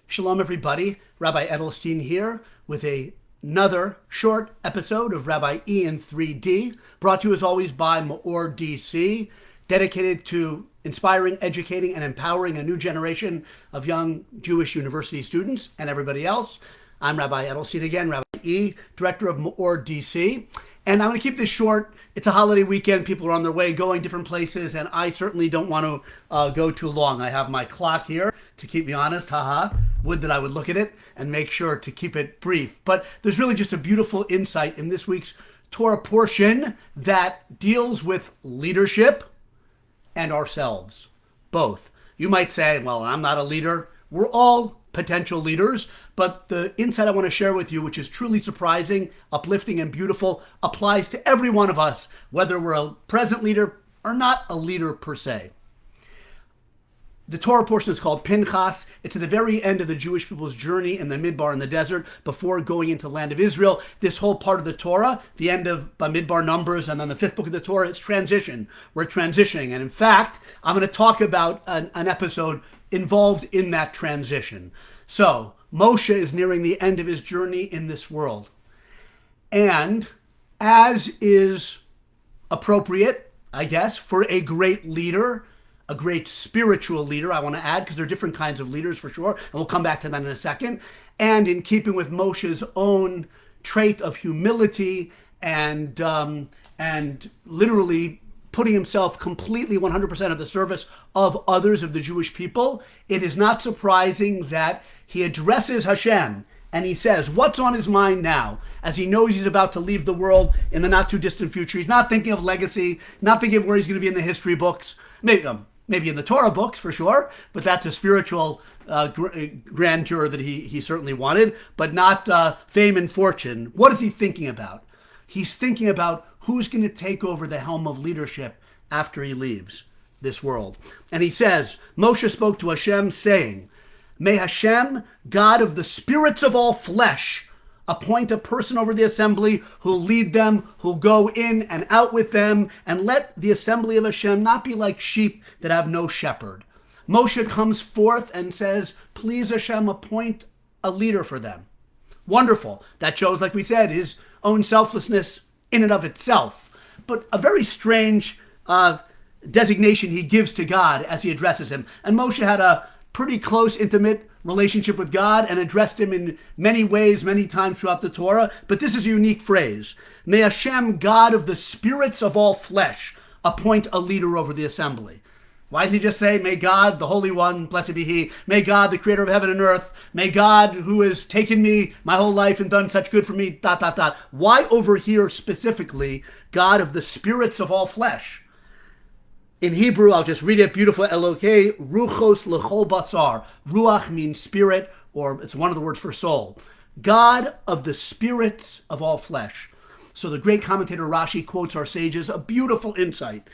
Shalom, everybody. Rabbi Edelstein here with another short episode of Rabbi E in 3D, brought to you as always by MEOR DC, dedicated to inspiring, educating, and empowering a new generation of young Jewish university students and everybody else. I'm Rabbi Edelstein again, Rabbi E, director of MEOR DC. And I'm going to keep this short. It's a holiday weekend. People are on their way, going different places, and I certainly don't want to go too long. I have my clock here to keep me honest. Would that I would look at it and make sure to keep it brief. But there's really just a beautiful insight in this week's Torah portion that deals with leadership and ourselves, both. You might say, well, I'm not a leader. We're all potential leaders, but the insight I want to share with you, which is truly surprising, uplifting, and beautiful, applies to every one of us, whether we're a present leader or not a leader per se. The Torah portion is called Pinchas. It's at the very end of the Jewish people's journey in the Bamidbar in the desert before going into the land of Israel. This whole part of the Torah, the end of Bamidbar Numbers, and then the fifth book of the Torah, it's transition. We're transitioning. And in fact, I'm going to talk about an episode involved in that transition. So, Moshe is nearing the end of his journey in this world. And as is appropriate, I guess, for a great leader, a great spiritual leader, I want to add, because there are different kinds of leaders for sure, and we'll come back to that in a second. And in keeping with Moshe's own trait of humility and literally putting himself completely 100% at the service of others, of the Jewish people, it is not surprising that he addresses Hashem and he says, what's on his mind now? As he knows he's about to leave the world in the not too distant future. He's not thinking of legacy, not thinking of where he's going to be in the history books. Maybe in the Torah books for sure, but that's a spiritual grandeur that he certainly wanted, but not fame and fortune. What is he thinking about? He's thinking about who's going to take over the helm of leadership after he leaves this world. And he says, Moshe spoke to Hashem saying, may Hashem, God of the spirits of all flesh, appoint a person over the assembly who'll lead them, who'll go in and out with them, and let the assembly of Hashem not be like sheep that have no shepherd. Moshe comes forth and says, please Hashem, appoint a leader for them. Wonderful. That shows, like we said, his own selflessness in and of itself. But a very strange designation he gives to God as he addresses him. And Moshe had a pretty close, intimate relationship with God and addressed him in many ways, many times throughout the Torah. But this is a unique phrase. May Hashem, God of the spirits of all flesh, appoint a leader over the assembly. Why does he just say, may God, the Holy One, blessed be he, may God, the creator of heaven and earth, may God, who has taken me my whole life and done such good for me, ... Why over here specifically, God of the spirits of all flesh? In Hebrew, I'll just read it, beautiful, Elokei, ruchos lechol basar. Ruach means spirit, or it's one of the words for soul. God of the spirits of all flesh. So the great commentator Rashi quotes our sages, a beautiful insight.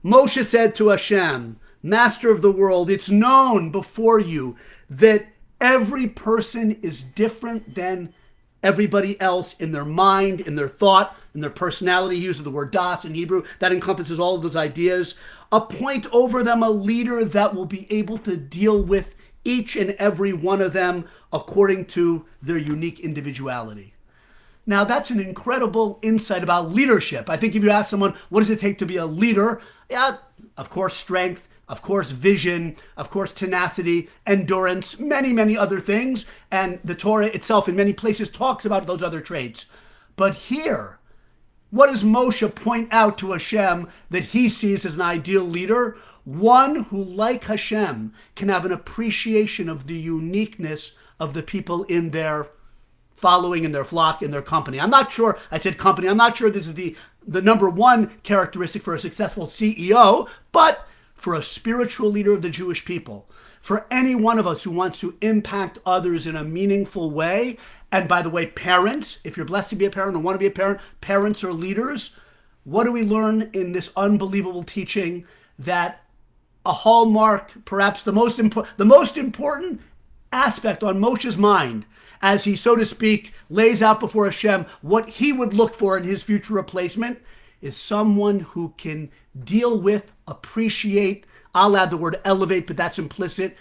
Moshe said to Hashem, Master of the world, it's known before you that every person is different than everybody else in their mind, in their thought, in their personality. He uses the word das in Hebrew. That encompasses all of those ideas. Appoint over them a leader that will be able to deal with each and every one of them according to their unique individuality. Now, that's an incredible insight about leadership. I think if you ask someone, what does it take to be a leader? Yeah, of course, strength, of course, vision, of course, tenacity, endurance, many, many other things. And the Torah itself in many places talks about those other traits. But here, what does Moshe point out to Hashem that he sees as an ideal leader? One who, like Hashem, can have an appreciation of the uniqueness of the people in their following, in their flock, in their company. I'm not sure, I said company, I'm not sure this is the number one characteristic for a successful CEO, but for a spiritual leader of the Jewish people, for any one of us who wants to impact others in a meaningful way. And by the way, parents, if you're blessed to be a parent or want to be a parent, parents are leaders. What do we learn in this unbelievable teaching? That a hallmark, perhaps the most important aspect on Moshe's mind, as he, so to speak, lays out before Hashem what he would look for in his future replacement, is someone who can deal with, appreciate, I'll add the word elevate, but that's implicit,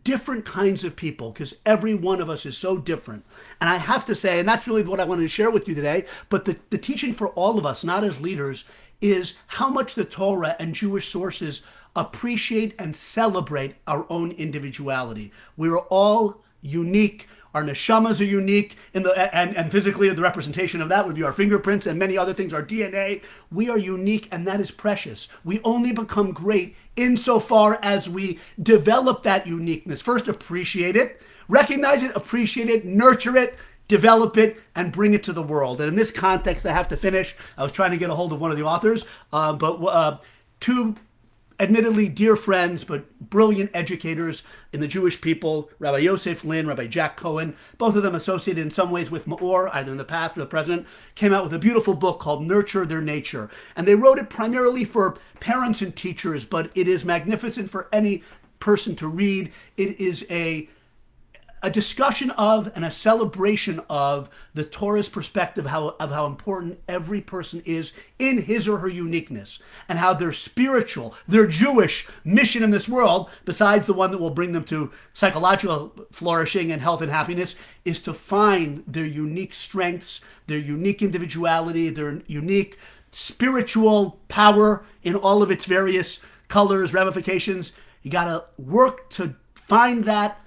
different kinds of people, because every one of us is so different. And I have to say, and that's really what I wanted to share with you today, but the teaching for all of us, not as leaders, is how much the Torah and Jewish sources appreciate and celebrate our own individuality. We are all unique. Our neshamas are unique, and physically the representation of that would be our fingerprints and many other things, our DNA. We are unique, and that is precious. We only become great insofar as we develop that uniqueness. First, appreciate it, recognize it, appreciate it, nurture it, develop it, and bring it to the world. And in this context, I have to finish. I was trying to get a hold of one of the authors, but two admittedly dear friends, but brilliant educators in the Jewish people, Rabbi Yosef, Lynn, Rabbi Cohen, both of them associated in some ways with MEOR, either in the past or the present, came out with a beautiful book called Nurture Their Nature. And they wrote it primarily for parents and teachers, but it is magnificent for any person to read. It is a discussion of and a celebration of the Torah's perspective of how important every person is in his or her uniqueness, and how their spiritual, their Jewish mission in this world, besides the one that will bring them to psychological flourishing and health and happiness, is to find their unique strengths, their unique individuality, their unique spiritual power in all of its various colors, ramifications. You got to work to find that,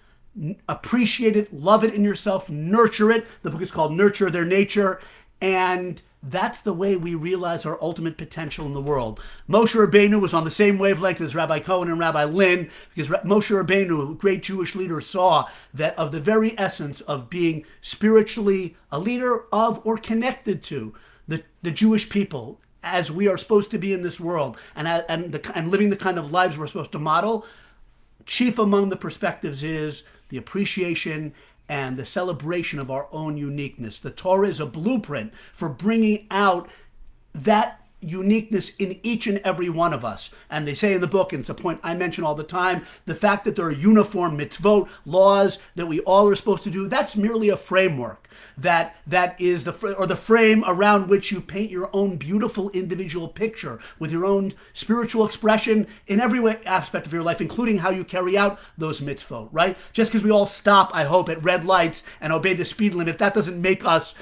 appreciate it, love it in yourself, nurture it. The book is called Nurture Their Nature, and that's the way we realize our ultimate potential in the world. Moshe Rabbeinu was on the same wavelength as Rabbi Cohen and Rabbi Lynn, because Moshe Rabbeinu, a great Jewish leader, saw that of the very essence of being spiritually a leader of or connected to the Jewish people, as we are supposed to be in this world, and living the kind of lives we're supposed to model, chief among the perspectives is the appreciation and the celebration of our own uniqueness. The Torah is a blueprint for bringing out that uniqueness in each and every one of us. And they say in the book, and it's a point I mention all the time, the fact that there are uniform mitzvot, laws that we all are supposed to do, that's merely a framework. That is the frame around which you paint your own beautiful individual picture with your own spiritual expression in every aspect of your life, including how you carry out those mitzvot, right? Just because we all stop, I hope, at red lights and obey the speed limit, that doesn't make us,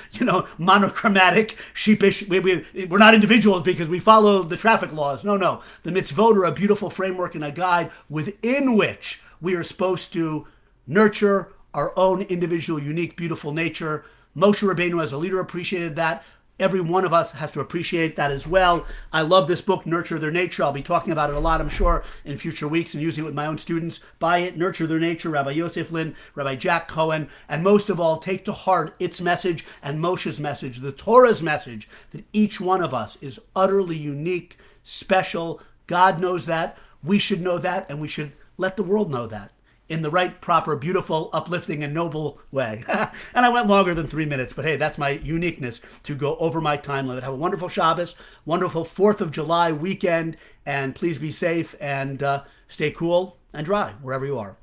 monochromatic, sheepish. We're not individuals because we follow the traffic laws. No. The mitzvot are a beautiful framework and a guide within which we are supposed to nurture our own individual, unique, beautiful nature. Moshe Rabbeinu, as a leader, appreciated that. Every one of us has to appreciate that as well. I love this book, Nurture Their Nature. I'll be talking about it a lot, I'm sure, in future weeks and using it with my own students. Buy it, Nurture Their Nature, Rabbi Yosef Lynn, Rabbi Cohen, and most of all, take to heart its message and Moshe's message, the Torah's message, that each one of us is utterly unique, special. God knows that. We should know that, and we should let the world know that in the right, proper, beautiful, uplifting, and noble way. And I went longer than 3 minutes, but hey, that's my uniqueness to go over my time limit. Have a wonderful Shabbos, wonderful 4th of July weekend, and please be safe and stay cool and dry wherever you are.